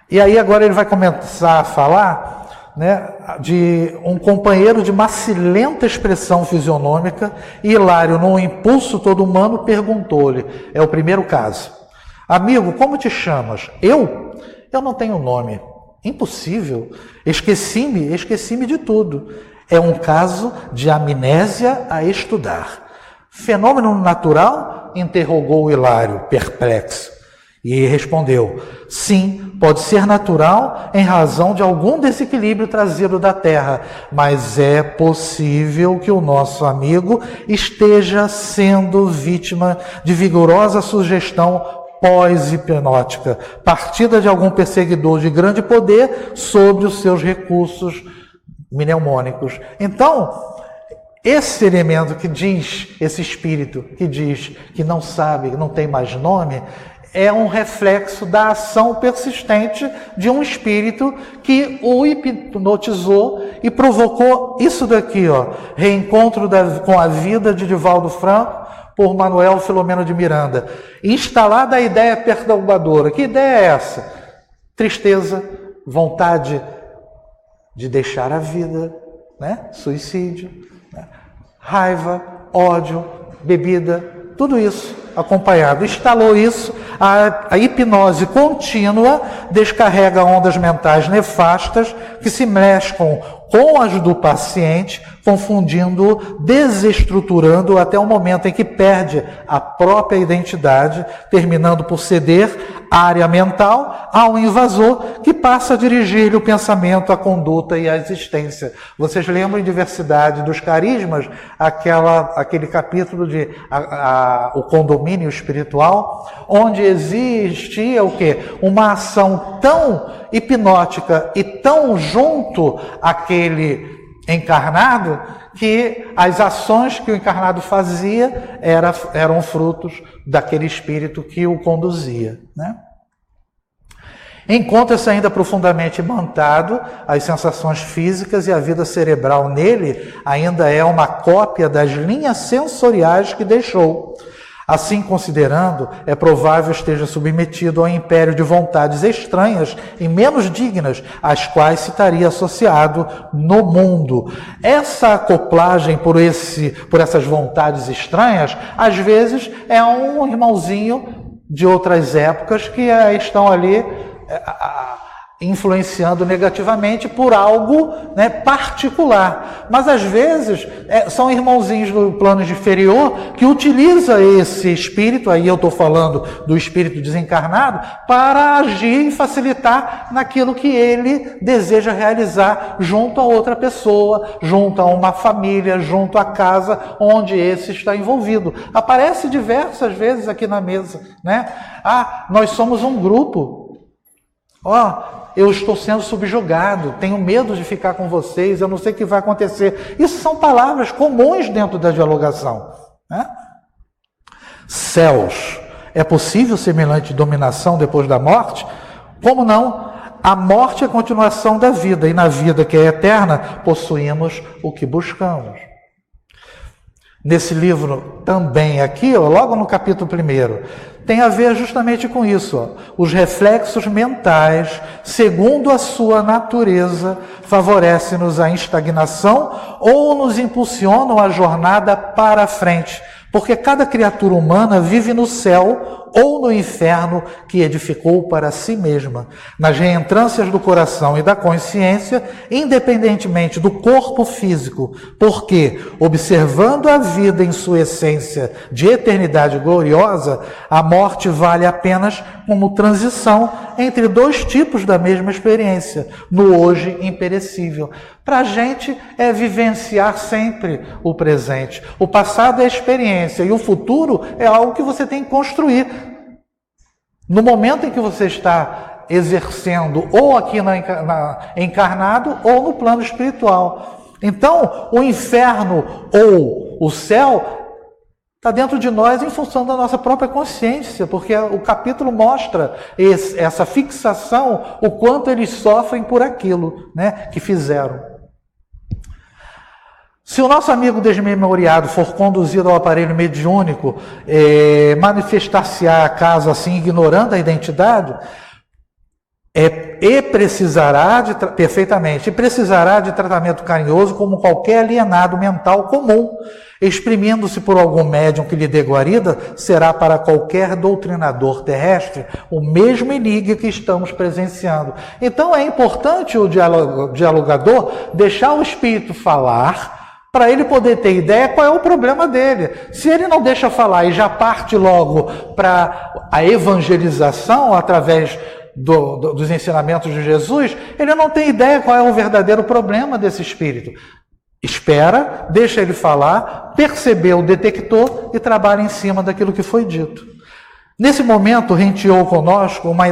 E aí agora ele vai começar a falar, né, de um companheiro de macilenta expressão fisionômica, e Hilário, num impulso todo humano, perguntou-lhe, é o primeiro caso: amigo, como te chamas? Eu não tenho nome. Impossível. Esqueci-me de tudo. É um caso de amnésia a estudar. Fenômeno natural? Interrogou Hilário, perplexo. E respondeu: sim, pode ser natural em razão de algum desequilíbrio trazido da Terra, mas é possível que o nosso amigo esteja sendo vítima de vigorosa sugestão pós-hipnótica, partida de algum perseguidor de grande poder sobre os seus recursos mnemônicos. Então, esse elemento que diz, esse espírito que diz que não sabe, que não tem mais nome, é um reflexo da ação persistente de um espírito que o hipnotizou e provocou isso daqui, ó, reencontro com a vida de Divaldo Franco por Manuel Filomeno de Miranda. Instalada a ideia perturbadora. Que ideia é essa? Tristeza, vontade de deixar a vida, né? Suicídio, né? Raiva, ódio, bebida, tudo isso acompanhado. Instalou isso, a hipnose contínua descarrega ondas mentais nefastas que se mesclam com as do paciente, confundindo-o, desestruturando até o momento em que perde a própria identidade, terminando por ceder área mental ao invasor, que passa a dirigir-lhe o pensamento, a conduta e a existência. Vocês lembram em Diversidade dos Carismas, aquele capítulo de o condomínio espiritual, onde existia o quê? Uma ação tão hipnótica e tão junto àquele encarnado, que as ações que o encarnado fazia eram frutos daquele espírito que o conduzia, né? Encontra-se ainda profundamente imantado as sensações físicas, e a vida cerebral nele ainda é uma cópia das linhas sensoriais que deixou. Assim considerando, é provável esteja submetido ao império de vontades estranhas e menos dignas, às quais se estaria associado no mundo. Essa acoplagem por essas vontades estranhas, às vezes é um irmãozinho de outras épocas que estão ali influenciando negativamente por algo, né, particular. Mas às vezes são irmãozinhos do plano inferior que utiliza esse espírito, aí eu estou falando do espírito desencarnado, para agir e facilitar naquilo que ele deseja realizar junto a outra pessoa, junto a uma família, junto à casa onde esse está envolvido. Aparece diversas vezes aqui na mesa, né? Nós somos um grupo. Eu estou sendo subjugado, tenho medo de ficar com vocês, eu não sei o que vai acontecer. Isso são palavras comuns dentro da dialogação, né? Céus. É possível semelhante dominação depois da morte? Como não? A morte é a continuação da vida, e na vida que é eterna, possuímos o que buscamos. Nesse livro também aqui, logo no capítulo 1º, tem a ver justamente com isso. Os reflexos mentais, segundo a sua natureza, favorecem-nos a estagnação ou nos impulsionam a jornada para a frente, porque cada criatura humana vive no céu ou no inferno que edificou para si mesma, nas reentrâncias do coração e da consciência, independentemente do corpo físico, porque, observando a vida em sua essência de eternidade gloriosa, a morte vale apenas como transição entre dois tipos da mesma experiência, no hoje imperecível. Para a gente é vivenciar sempre o presente. O passado é a experiência e o futuro é algo que você tem que construir. No momento em que você está exercendo, ou aqui encarnado, ou no plano espiritual. Então, o inferno ou o céu está dentro de nós em função da nossa própria consciência, porque o capítulo mostra essa fixação, o quanto eles sofrem por aquilo, né, que fizeram. Se o nosso amigo desmemoriado for conduzido ao aparelho mediúnico, manifestar-se-á caso assim, ignorando a identidade, precisará de tratamento carinhoso como qualquer alienado mental comum. Exprimindo-se por algum médium que lhe dê guarida, será para qualquer doutrinador terrestre o mesmo enigma que estamos presenciando. Então é importante o dialogador deixar o espírito falar, para ele poder ter ideia qual é o problema dele. Se ele não deixa falar e já parte logo para a evangelização através dos ensinamentos de Jesus, ele não tem ideia qual é o verdadeiro problema desse espírito. Espera, deixa ele falar, perceber o detector e trabalha em cima daquilo que foi dito. Nesse momento, renteou conosco uma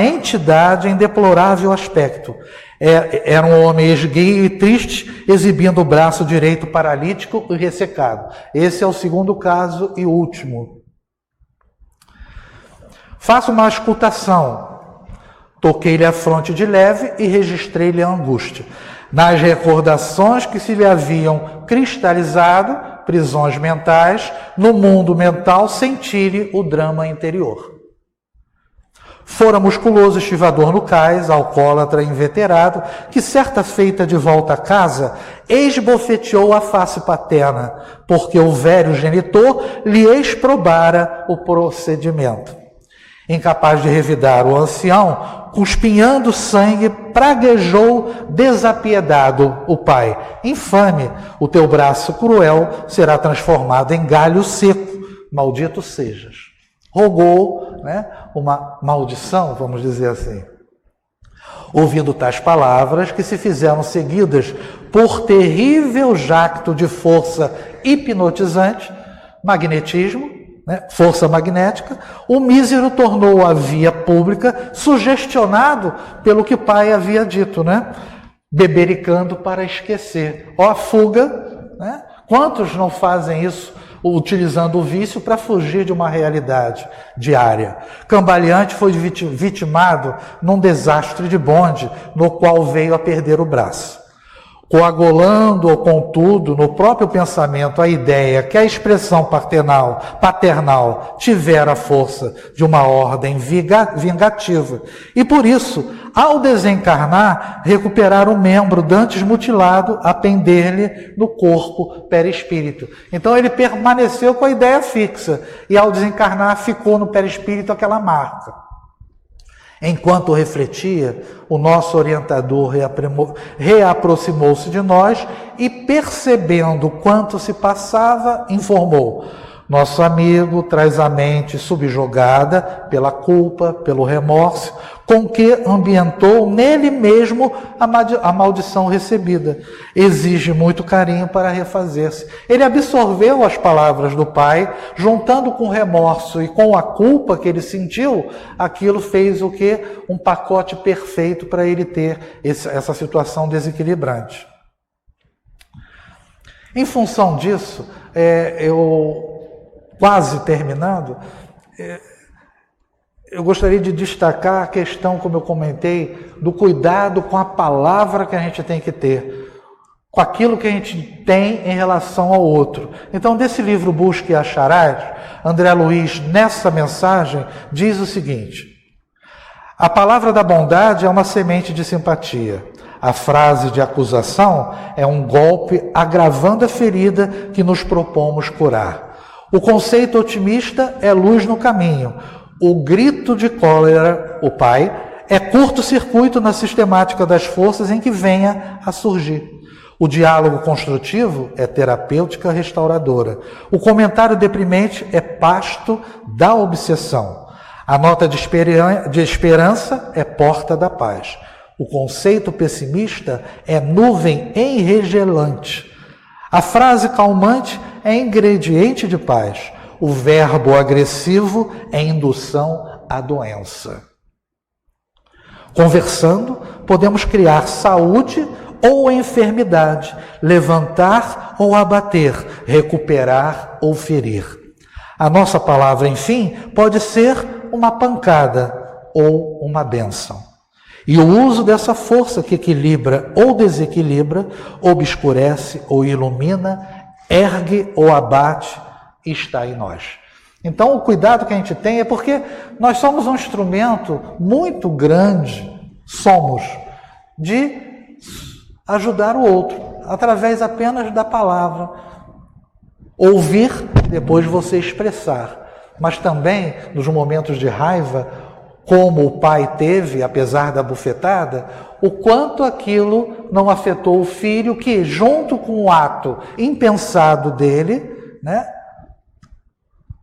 entidade em deplorável aspecto. Era um homem esguio e triste, exibindo o braço direito paralítico e ressecado. Esse é o segundo caso e último. Faço uma escutação. Toquei-lhe a fronte de leve e registrei-lhe a angústia. Nas recordações que se lhe haviam cristalizado, prisões mentais, no mundo mental senti-lhe o drama interior. Fora musculoso estivador no cais, alcoólatra inveterado, que certa feita de volta a casa, esbofeteou a face paterna, porque o velho genitor lhe exprobara o procedimento. Incapaz de revidar o ancião, cuspinhando sangue, praguejou desapiedado o pai. Infame, o teu braço cruel será transformado em galho seco, maldito sejas. Rogou, né, uma maldição, vamos dizer assim. Ouvindo tais palavras, que se fizeram seguidas por terrível jacto de força hipnotizante, magnetismo, né, força magnética, o mísero tornou a via pública sugestionado pelo que o pai havia dito, né? Bebericando para esquecer. A fuga, né? Quantos não fazem isso utilizando o vício para fugir de uma realidade diária? Cambaleante foi vitimado num desastre de bonde, no qual veio a perder o braço. coagulando ou contudo no próprio pensamento a ideia que a expressão paternal tiver a força de uma ordem vingativa e por isso, ao desencarnar, recuperar um membro dantes mutilado a pender-lhe no corpo perispírito. Então ele permaneceu com a ideia fixa e ao desencarnar ficou no perispírito aquela marca. Enquanto refletia, o nosso orientador reaproximou-se de nós e, percebendo quanto se passava, informou: nosso amigo traz a mente subjugada pela culpa, pelo remorso, com que ambientou nele mesmo a maldição recebida. Exige muito carinho para refazer-se. Ele absorveu as palavras do pai, juntando com o remorso e com a culpa que ele sentiu, aquilo fez o quê? Um pacote perfeito para ele ter essa situação desequilibrante. Em função disso, quase terminando, eu gostaria de destacar a questão, como eu comentei, do cuidado com a palavra que a gente tem que ter, com aquilo que a gente tem em relação ao outro. Então, desse livro Busque e Acharás, André Luiz, nessa mensagem, diz o seguinte: a palavra da bondade é uma semente de simpatia. A frase de acusação é um golpe agravando a ferida que nos propomos curar. O conceito otimista é luz no caminho. O grito de cólera, o pai, é curto-circuito na sistemática das forças em que venha a surgir. O diálogo construtivo é terapêutica restauradora. O comentário deprimente é pasto da obsessão. A nota de esperança é porta da paz. O conceito pessimista é nuvem enregelante. A frase calmante é ingrediente de paz. O verbo agressivo é indução à doença. Conversando, podemos criar saúde ou enfermidade, levantar ou abater, recuperar ou ferir. A nossa palavra, enfim, pode ser uma pancada ou uma bênção. E o uso dessa força que equilibra ou desequilibra, obscurece ou ilumina, ergue ou abate, está em nós. Então, o cuidado que a gente tem é porque nós somos um instrumento muito grande, de ajudar o outro, através apenas da palavra. Ouvir, depois você expressar. Mas também, nos momentos de raiva, como o pai teve, apesar da bufetada, o quanto aquilo não afetou o filho que, junto com o ato impensado dele,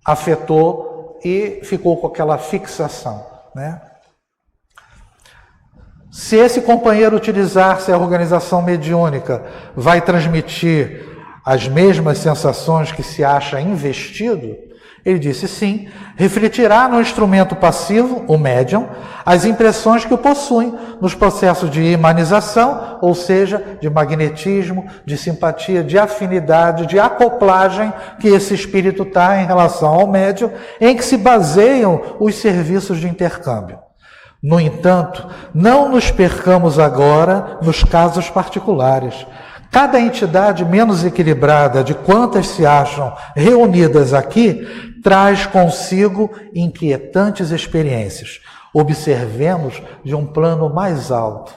afetou e ficou com aquela fixação. Se esse companheiro utilizar-se a organização mediúnica, vai transmitir as mesmas sensações que se acha investido? Ele disse sim, refletirá no instrumento passivo, o médium, as impressões que o possuem nos processos de imanização, ou seja, de magnetismo, de simpatia, de afinidade, de acoplagem que esse espírito está em relação ao médium, em que se baseiam os serviços de intercâmbio. No entanto, não nos percamos agora nos casos particulares. Cada entidade menos equilibrada de quantas se acham reunidas aqui, traz consigo inquietantes experiências. Observemos de um plano mais alto.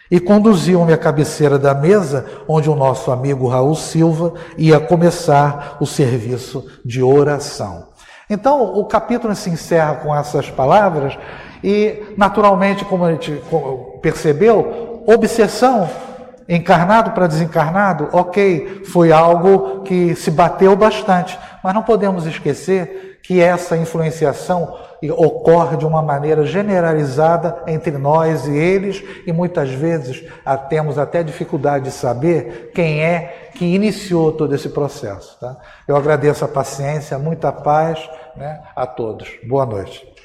E conduziu-me à cabeceira da mesa, onde o nosso amigo Raul Silva ia começar o serviço de oração. Então, o capítulo se encerra com essas palavras e, naturalmente, como a gente percebeu, obsessão, encarnado para desencarnado, ok, foi algo que se bateu bastante, mas não podemos esquecer que essa influenciação ocorre de uma maneira generalizada entre nós e eles, e muitas vezes temos até dificuldade de saber quem é que iniciou todo esse processo. Tá? Eu agradeço a paciência, muita paz, a todos. Boa noite.